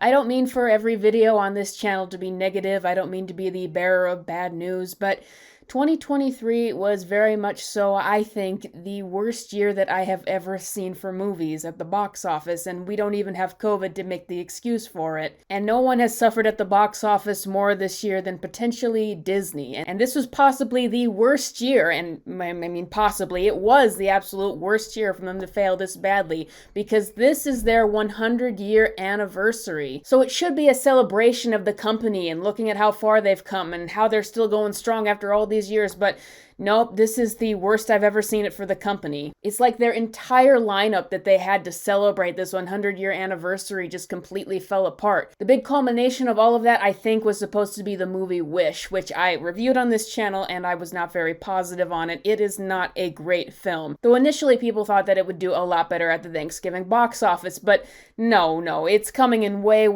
I don't mean for every video on this channel to be negative. I don't mean to be the bearer of bad news, but 2023 was very much so, I think, the worst year that I have ever seen for movies at the box office, and we don't even have COVID to make the excuse for it. And no one has suffered at the box office more this year than potentially Disney. And this was possibly the worst year, and I mean possibly, it was the absolute worst year for them to fail this badly, because this is their 100-year anniversary. So it should be a celebration of the company and looking at how far they've come and how they're still going strong after all these years, but nope, this is the worst I've ever seen it for the company. It's like their entire lineup that they had to celebrate this 100-year anniversary just completely fell apart. The big culmination of all of that, I think, was supposed to be the movie Wish, which I reviewed on this channel, and I was not very positive on it. It is not a great film. Though initially people thought that it would do a lot better at the Thanksgiving box office, but no, it's coming in way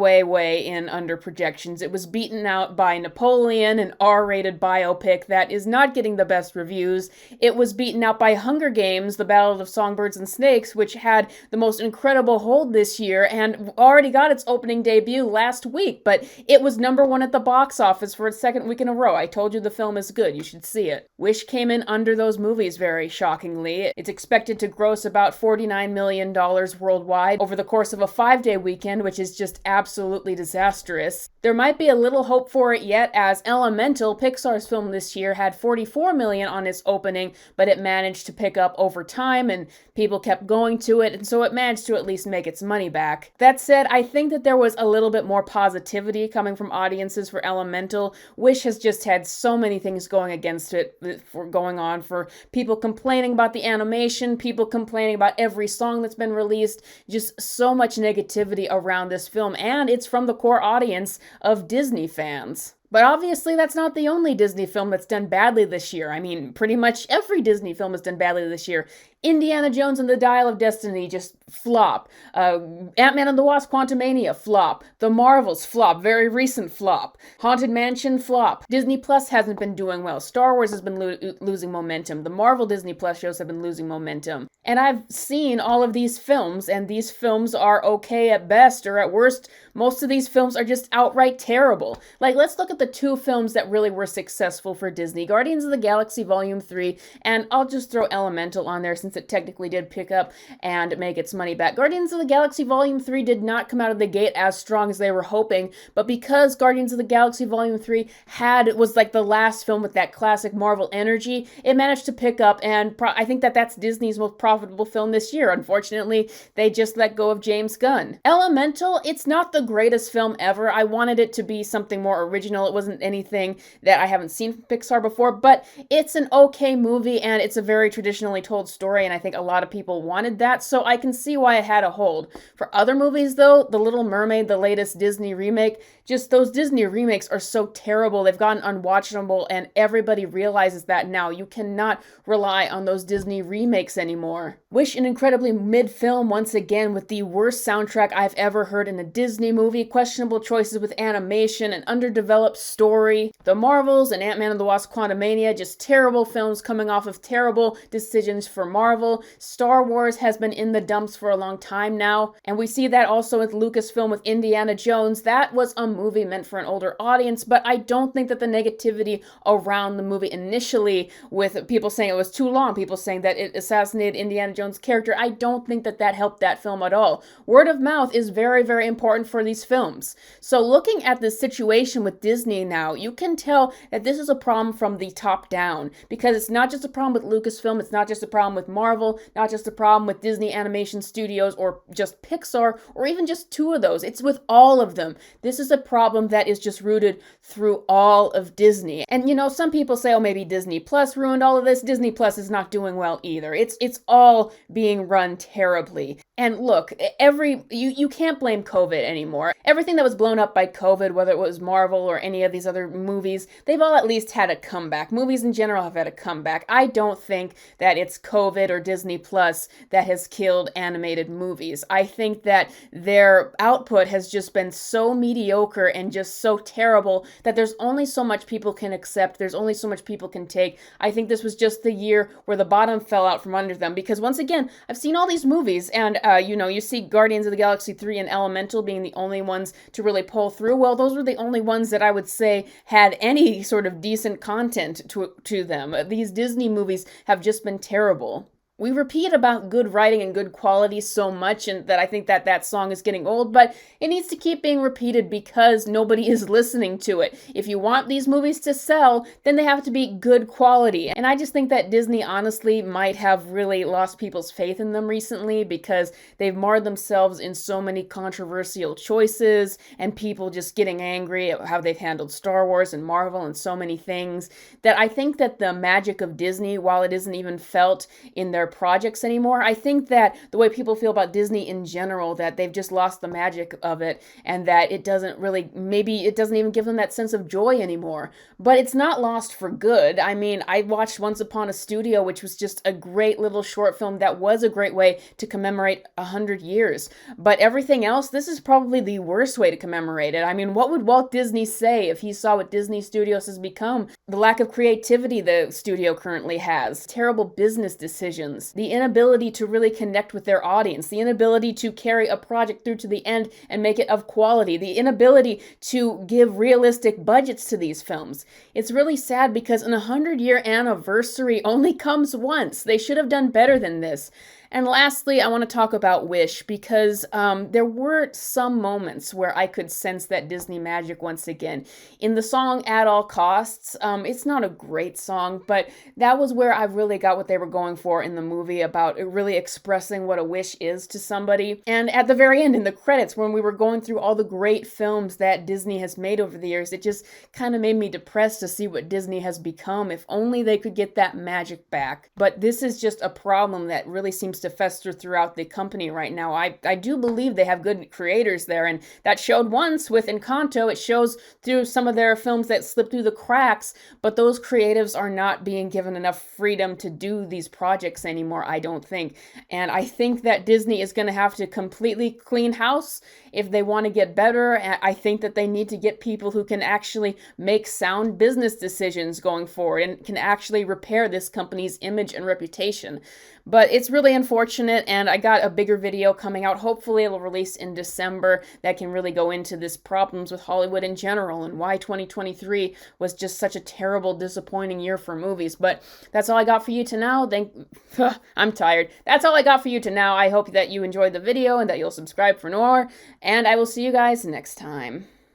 in under projections. It was beaten out by Napoleon, an R-rated biopic that is not getting the best reviews. It was beaten out by Hunger Games, The Battle of Songbirds and Snakes, which had the most incredible hold this year and already got its opening debut last week, but it was #1 at the box office for its second week in a row. I told you the film is good. You should see it. Wish came in under those movies very shockingly. It's expected to gross about $49 million worldwide over the course of a 5-day weekend, which is just absolutely disastrous. There might be a little hope for it yet, as Elemental, Pixar's film this year, had $44 million on its opening, but it managed to pick up over time and people kept going to it, and so it managed to at least make its money back. That said, I think that there was a little bit more positivity coming from audiences for Elemental. Wish has just had so many things going against it, for people complaining about the animation, people complaining about every song that's been released, just so much negativity around this film, and it's from the core audience of Disney fans. But obviously that's not the only Disney film that's done badly this year. I mean, pretty much every Disney film has done badly this year. Indiana Jones and the Dial of Destiny just flop. Ant-Man and the Wasp Quantumania flop. The Marvels flop. Very recent flop. Haunted Mansion flop. Disney Plus hasn't been doing well. Star Wars has been losing momentum. The Marvel Disney Plus shows have been losing momentum. And I've seen all of these films, and these films are okay at best, or at worst, most of these films are just outright terrible. Like, let's look at the two films that really were successful for Disney. Guardians of the Galaxy Volume 3, and I'll just throw Elemental on there since it technically did pick up and make its money back. Guardians of the Galaxy Volume 3 did not come out of the gate as strong as they were hoping, but because Guardians of the Galaxy Volume 3 was like the last film with that classic Marvel energy, it managed to pick up, and I think that's Disney's most profitable film this year. Unfortunately, they just let go of James Gunn. Elemental, it's not the greatest film ever. I wanted it to be something more original. It wasn't anything that I haven't seen from Pixar before, but it's an okay movie, and it's a very traditionally told story, and I think a lot of people wanted that, so I can see why it had a hold. For other movies, though, The Little Mermaid, the latest Disney remake, just those Disney remakes are so terrible. They've gotten unwatchable, and everybody realizes that now. You cannot rely on those Disney remakes anymore. Wish, an incredibly mid-film once again, with the worst soundtrack I've ever heard in a Disney movie, questionable choices with animation, an underdeveloped story. The Marvels and Ant-Man and the Wasp Quantumania, just terrible films coming off of terrible decisions for Marvel. Star Wars has been in the dumps for a long time now, and we see that also with Lucasfilm with Indiana Jones. That was a movie meant for an older audience, but I don't think that the negativity around the movie initially, with people saying it was too long, people saying that it assassinated Indiana Jones' character, I don't think that helped that film at all. Word of mouth is very important for these films. So looking at the situation with Disney now, you can tell that this is a problem from the top down, because it's not just a problem with Lucasfilm, it's not just a problem with Marvel, not just a problem with Disney Animation Studios or just Pixar, or even just two of those. It's with all of them. This is a problem that is just rooted through all of Disney. And you know, some people say, oh, maybe Disney Plus ruined all of this. Disney Plus is not doing well either. It's all being run terribly. And look, you can't blame COVID anymore. Everything that was blown up by COVID, whether it was Marvel or any of these other movies, they've all at least had a comeback. Movies in general have had a comeback. I don't think that it's COVID or Disney Plus that has killed animated movies. I think that their output has just been so mediocre and just so terrible that there's only so much people can accept. There's only so much people can take. I think this was just the year where the bottom fell out from under them, because once again, I've seen all these movies and You see Guardians of the Galaxy 3 and Elemental being the only ones to really pull through. Well, those were the only ones that I would say had any sort of decent content to them. These Disney movies have just been terrible. We repeat about good writing and good quality so much, and that I think that song is getting old, but it needs to keep being repeated because nobody is listening to it. If you want these movies to sell, then they have to be good quality. And I just think that Disney honestly might have really lost people's faith in them recently because they've marred themselves in so many controversial choices and people just getting angry at how they've handled Star Wars and Marvel and so many things, that I think that the magic of Disney, while it isn't even felt in their projects anymore, I think that the way people feel about Disney in general, that they've just lost the magic of it, and that it doesn't really, maybe it doesn't even give them that sense of joy anymore. But it's not lost for good. I mean, I watched Once Upon a Studio, which was just a great little short film that was a great way to commemorate 100 years. But everything else, this is probably the worst way to commemorate it. I mean, what would Walt Disney say if he saw what Disney Studios has become? The lack of creativity the studio currently has, terrible business decisions, the inability to really connect with their audience, the inability to carry a project through to the end and make it of quality, the inability to give realistic budgets to these films. It's really sad because an 100-year anniversary only comes once. They should have done better than this. And lastly, I want to talk about Wish because there were some moments where I could sense that Disney magic once again. In the song At All Costs, it's not a great song, but that was where I really got what they were going for in the movie about really expressing what a wish is to somebody. And at the very end, in the credits, when we were going through all the great films that Disney has made over the years, it just kind of made me depressed to see what Disney has become. If only they could get that magic back. But this is just a problem that really seems to fester throughout the company right now. I do believe they have good creators there, and that showed once with Encanto. It shows through some of their films that slip through the cracks, but those creatives are not being given enough freedom to do these projects anymore, I don't think. And I think that Disney is going to have to completely clean house if they want to get better. I think that they need to get people who can actually make sound business decisions going forward and can actually repair this company's image and reputation. But it's really unfortunate, and I got a bigger video coming out. Hopefully it'll release in December that can really go into this problems with Hollywood in general and why 2023 was just such a terrible, disappointing year for movies. But that's all I got for you to now. I'm tired. That's all I got for you to now. I hope that you enjoyed the video and that you'll subscribe for more, and I will see you guys next time.